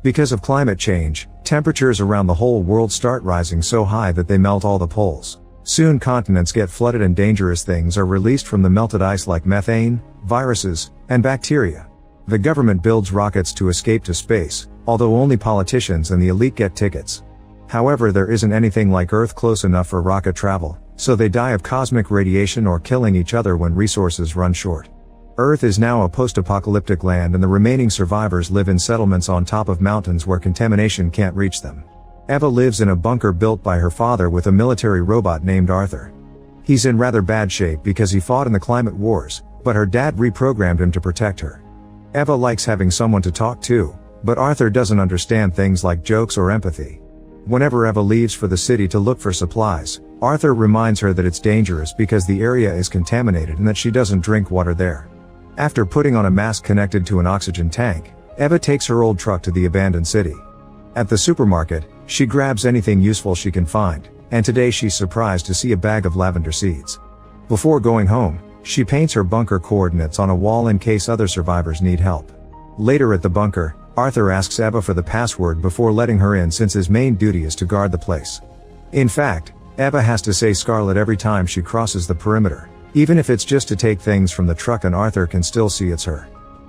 Because of climate change, temperatures around the whole world start rising so high that they melt all the poles. Soon continents get flooded and dangerous things are released from the melted ice like methane, viruses, and bacteria. The government builds rockets to escape to space, although only politicians and the elite get tickets. However, there isn't anything like Earth close enough for rocket travel, so they die of cosmic radiation or killing each other when resources run short. Earth is now a post-apocalyptic land and the remaining survivors live in settlements on top of mountains where contamination can't reach them. Eva lives in a bunker built by her father with a military robot named Arthur. He's in rather bad shape because he fought in the climate wars, but her dad reprogrammed him to protect her. Eva likes having someone to talk to, but Arthur doesn't understand things like jokes or empathy. Whenever Eva leaves for the city to look for supplies, Arthur reminds her that it's dangerous because the area is contaminated and that she doesn't drink water there. After putting on a mask connected to an oxygen tank, Eva takes her old truck to the abandoned city. At the supermarket, she grabs anything useful she can find, and today she's surprised to see a bag of lavender seeds. Before going home, she paints her bunker coordinates on a wall in case other survivors need help. Later at the bunker, Arthur asks Eva for the password before letting her in since his main duty is to guard the place. In fact, Eva has to say Scarlet every time she crosses the perimeter, even if it's just to take things from the truck and Arthur can still see it's her.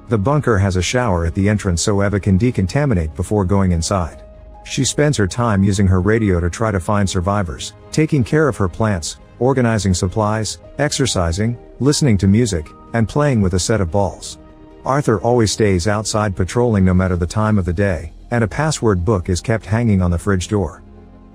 The bunker has a shower at the entrance so Eva can decontaminate before going inside. She spends her time using her radio to try to find survivors, taking care of her plants, organizing supplies, exercising, listening to music, and playing with a set of balls. Arthur always stays outside patrolling no matter the time of the day, and a password book is kept hanging on the fridge door.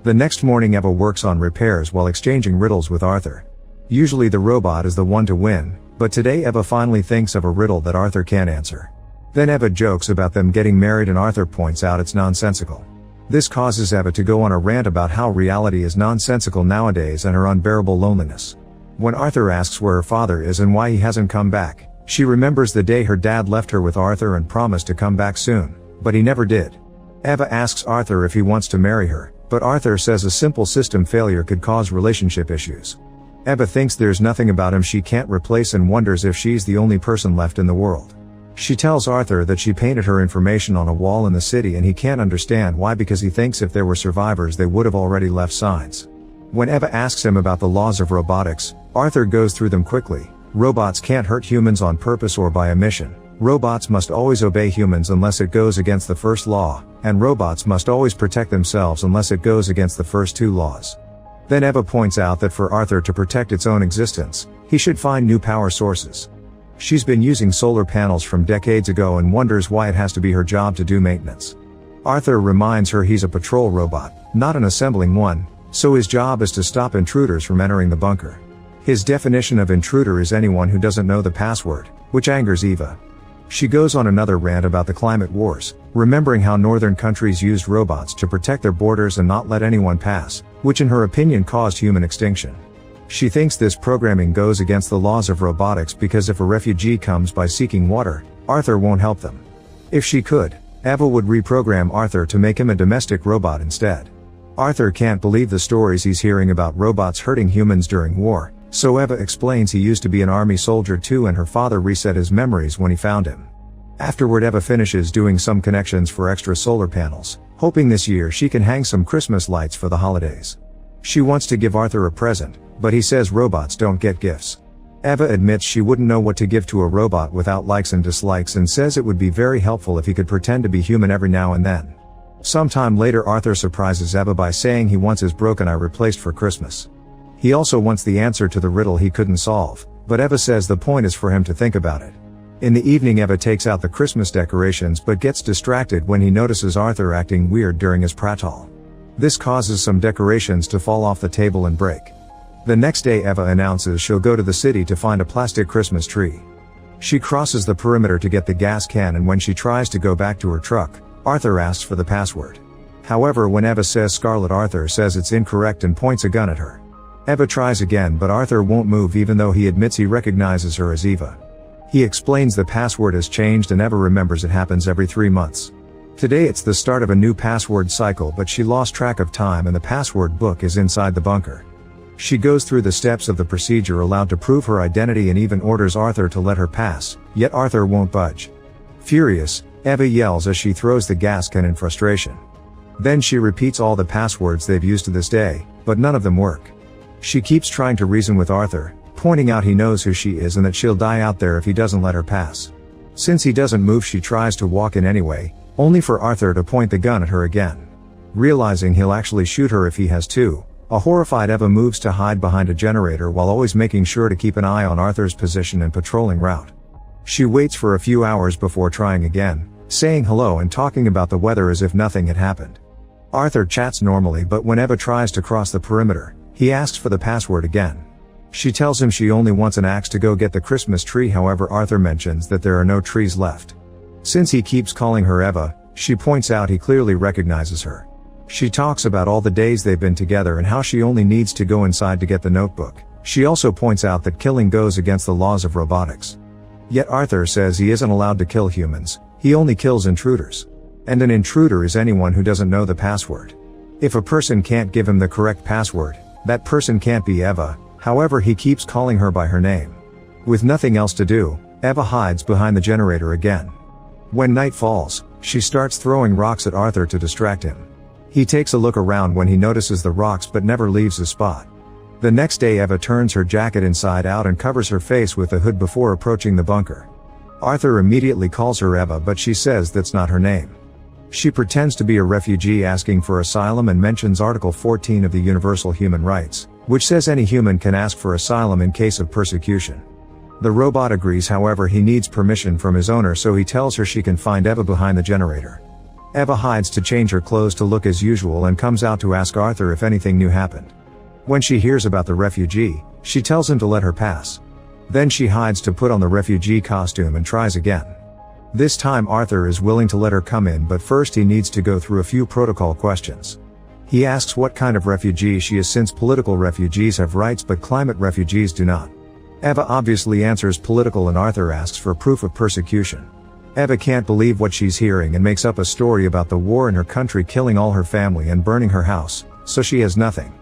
The next morning Eva works on repairs while exchanging riddles with Arthur. Usually the robot is the one to win, but today Eva finally thinks of a riddle that Arthur can't answer. Then Eva jokes about them getting married and Arthur points out it's nonsensical. This causes Eva to go on a rant about how reality is nonsensical nowadays and her unbearable loneliness. When Arthur asks where her father is and why he hasn't come back, she remembers the day her dad left her with Arthur and promised to come back soon, but he never did. Eva asks Arthur if he wants to marry her, but Arthur says a simple system failure could cause relationship issues. Eva thinks there's nothing about him she can't replace and wonders if she's the only person left in the world. She tells Arthur that she painted her information on a wall in the city and he can't understand why because he thinks if there were survivors they would have already left signs. When Eva asks him about the laws of robotics, Arthur goes through them quickly. Robots can't hurt humans on purpose or by omission. Robots must always obey humans unless it goes against the first law, and robots must always protect themselves unless it goes against the first two laws. Then Eva points out that for Arthur to protect its own existence, he should find new power sources. She's been using solar panels from decades ago and wonders why it has to be her job to do maintenance. Arthur reminds her he's a patrol robot, not an assembling one, so his job is to stop intruders from entering the bunker. His definition of intruder is anyone who doesn't know the password, which angers Eva. She goes on another rant about the climate wars, remembering how northern countries used robots to protect their borders and not let anyone pass, which in her opinion caused human extinction. She thinks this programming goes against the laws of robotics because if a refugee comes by seeking water, Arthur won't help them. If she could, Eva would reprogram Arthur to make him a domestic robot instead. Arthur can't believe the stories he's hearing about robots hurting humans during war, so Eva explains he used to be an army soldier too and her father reset his memories when he found him. Afterward Eva finishes doing some connections for extra solar panels, hoping this year she can hang some Christmas lights for the holidays. She wants to give Arthur a present, but he says robots don't get gifts. Eva admits she wouldn't know what to give to a robot without likes and dislikes and says it would be very helpful if he could pretend to be human every now and then. Sometime later Arthur surprises Eva by saying he wants his broken eye replaced for Christmas. He also wants the answer to the riddle he couldn't solve, but Eva says the point is for him to think about it. In the evening Eva takes out the Christmas decorations but gets distracted when he notices Arthur acting weird during his prattle. This causes some decorations to fall off the table and break. The next day Eva announces she'll go to the city to find a plastic Christmas tree. She crosses the perimeter to get the gas can and when she tries to go back to her truck, Arthur asks for the password. However, when Eva says Scarlet, Arthur says it's incorrect and points a gun at her. Eva tries again but Arthur won't move even though he admits he recognizes her as Eva. He explains the password has changed and Eva remembers it happens every 3 months. Today it's the start of a new password cycle but she lost track of time and the password book is inside the bunker. She goes through the steps of the procedure allowed to prove her identity and even orders Arthur to let her pass, yet Arthur won't budge. Furious, Eva yells as she throws the gas can in frustration. Then she repeats all the passwords they've used to this day, but none of them work. She keeps trying to reason with Arthur, pointing out he knows who she is and that she'll die out there if he doesn't let her pass. Since he doesn't move, she tries to walk in anyway, only for Arthur to point the gun at her again. Realizing he'll actually shoot her if he has to, a horrified Eva moves to hide behind a generator while always making sure to keep an eye on Arthur's position and patrolling route. She waits for a few hours before trying again, saying hello and talking about the weather as if nothing had happened. Arthur chats normally, but when Eva tries to cross the perimeter, he asks for the password again. She tells him she only wants an axe to go get the Christmas tree. However, Arthur mentions that there are no trees left. Since he keeps calling her Eva, she points out he clearly recognizes her. She talks about all the days they've been together and how she only needs to go inside to get the notebook. She also points out that killing goes against the laws of robotics. Yet Arthur says he isn't allowed to kill humans, he only kills intruders. And an intruder is anyone who doesn't know the password. If a person can't give him the correct password, that person can't be Eva. However, he keeps calling her by her name. With nothing else to do, Eva hides behind the generator again. When night falls, she starts throwing rocks at Arthur to distract him. He takes a look around when he notices the rocks but never leaves the spot. The next day, Eva turns her jacket inside out and covers her face with the hood before approaching the bunker. Arthur immediately calls her Eva, but she says that's not her name. She pretends to be a refugee asking for asylum and mentions Article 14 of the Universal Human Rights, which says any human can ask for asylum in case of persecution. The robot agrees, however he needs permission from his owner, so he tells her she can find Eva behind the generator. Eva hides to change her clothes to look as usual and comes out to ask Arthur if anything new happened. When she hears about the refugee, she tells him to let her pass. Then she hides to put on the refugee costume and tries again. This time Arthur is willing to let her come in, but first he needs to go through a few protocol questions. He asks what kind of refugee she is, since political refugees have rights but climate refugees do not. Eva obviously answers political and Arthur asks for proof of persecution. Eva can't believe what she's hearing and makes up a story about the war in her country killing all her family and burning her house, so she has nothing.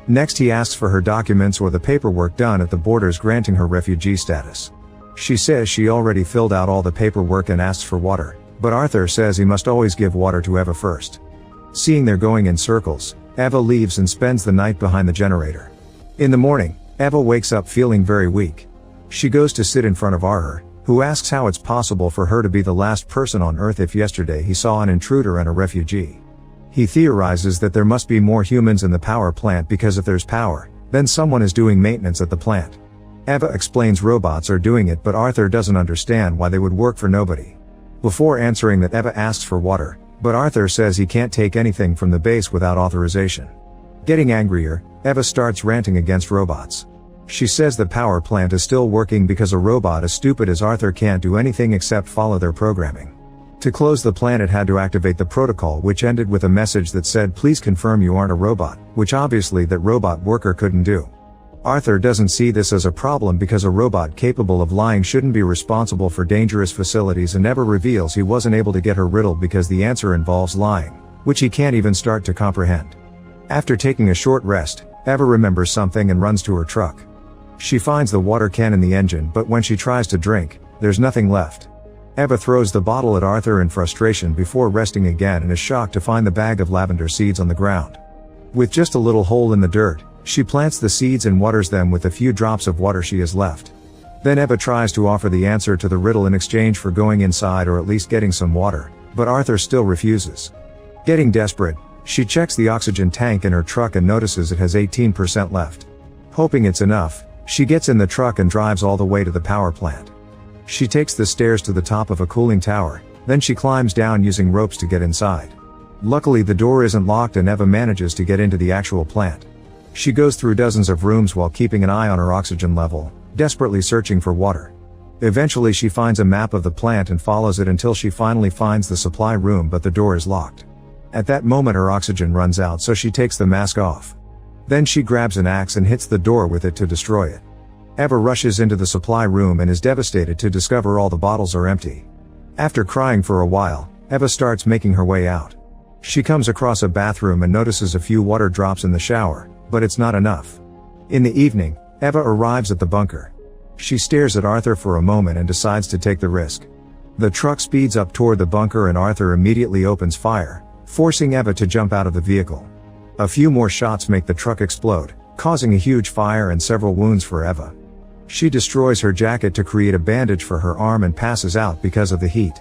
Next he asks for her documents or the paperwork done at the borders granting her refugee status. She says she already filled out all the paperwork and asks for water, but Arthur says he must always give water to Eva first. Seeing they're going in circles, Eva leaves and spends the night behind the generator. In the morning, Eva wakes up feeling very weak. She goes to sit in front of Arthur, who asks how it's possible for her to be the last person on Earth if yesterday he saw an intruder and a refugee. He theorizes that there must be more humans in the power plant because if there's power, then someone is doing maintenance at the plant. Eva explains robots are doing it, but Arthur doesn't understand why they would work for nobody. Before answering that, Eva asks for water, but Arthur says he can't take anything from the base without authorization. Getting angrier, Eva starts ranting against robots. She says the power plant is still working because a robot as stupid as Arthur can't do anything except follow their programming. To close the plant it had to activate the protocol, which ended with a message that said please confirm you aren't a robot, which obviously that robot worker couldn't do. Arthur doesn't see this as a problem because a robot capable of lying shouldn't be responsible for dangerous facilities, and Eva reveals he wasn't able to get her riddle because the answer involves lying, which he can't even start to comprehend. After taking a short rest, Eva remembers something and runs to her truck. She finds the water can in the engine, but when she tries to drink, there's nothing left. Eva throws the bottle at Arthur in frustration before resting again and is shocked to find the bag of lavender seeds on the ground. With just a little hole in the dirt, she plants the seeds and waters them with the few drops of water she has left. Then Eva tries to offer the answer to the riddle in exchange for going inside or at least getting some water, but Arthur still refuses. Getting desperate, she checks the oxygen tank in her truck and notices it has 18% left. Hoping it's enough, she gets in the truck and drives all the way to the power plant. She takes the stairs to the top of a cooling tower, then she climbs down using ropes to get inside. Luckily the door isn't locked and Eva manages to get into the actual plant. She goes through dozens of rooms while keeping an eye on her oxygen level, desperately searching for water. Eventually she finds a map of the plant and follows it until she finally finds the supply room, but the door is locked. At that moment her oxygen runs out, so she takes the mask off. Then she grabs an axe and hits the door with it to destroy it. Eva rushes into the supply room and is devastated to discover all the bottles are empty. After crying for a while, Eva starts making her way out. She comes across a bathroom and notices a few water drops in the shower, but it's not enough. In the evening, Eva arrives at the bunker. She stares at Arthur for a moment and decides to take the risk. The truck speeds up toward the bunker and Arthur immediately opens fire, forcing Eva to jump out of the vehicle. A few more shots make the truck explode, causing a huge fire and several wounds for Eva. She destroys her jacket to create a bandage for her arm and passes out because of the heat.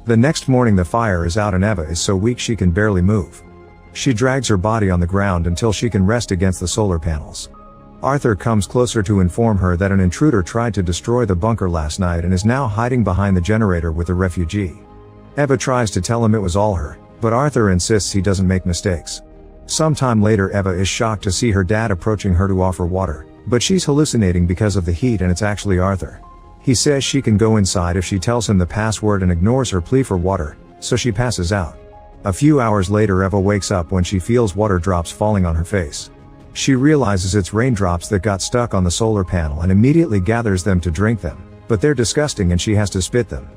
The next morning the fire is out and Eva is so weak she can barely move. She drags her body on the ground until she can rest against the solar panels. Arthur comes closer to inform her that an intruder tried to destroy the bunker last night and is now hiding behind the generator with the refugee. Eva tries to tell him it was all her, but Arthur insists he doesn't make mistakes. Sometime later Eva is shocked to see her dad approaching her to offer water, but she's hallucinating because of the heat and it's actually Arthur. He says she can go inside if she tells him the password and ignores her plea for water, so she passes out. A few hours later Eva wakes up when she feels water drops falling on her face. She realizes it's raindrops that got stuck on the solar panel and immediately gathers them to drink them, but they're disgusting and she has to spit them.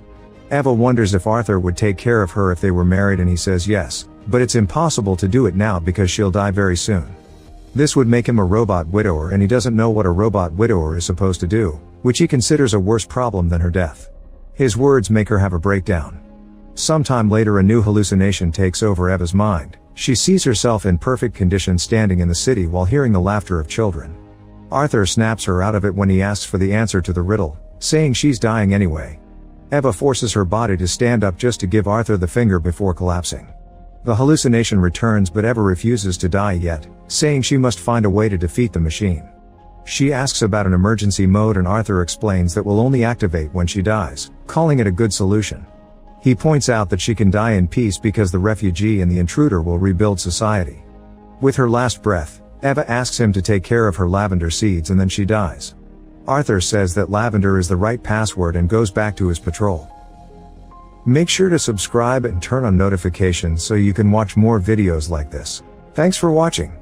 Eva wonders if Arthur would take care of her if they were married and he says yes, but it's impossible to do it now because she'll die very soon. This would make him a robot widower and he doesn't know what a robot widower is supposed to do, which he considers a worse problem than her death. His words make her have a breakdown. Sometime later a new hallucination takes over Eva's mind. She sees herself in perfect condition standing in the city while hearing the laughter of children. Arthur snaps her out of it when he asks for the answer to the riddle, saying she's dying anyway. Eva forces her body to stand up just to give Arthur the finger before collapsing. The hallucination returns but Eva refuses to die yet, saying she must find a way to defeat the machine. She asks about an emergency mode and Arthur explains that will only activate when she dies, calling it a good solution. He points out that she can die in peace because the refugee and the intruder will rebuild society. With her last breath, Eva asks him to take care of her lavender seeds and then she dies. Arthur says that lavender is the right password and goes back to his patrol. Make sure to subscribe and turn on notifications so you can watch more videos like this. Thanks for watching.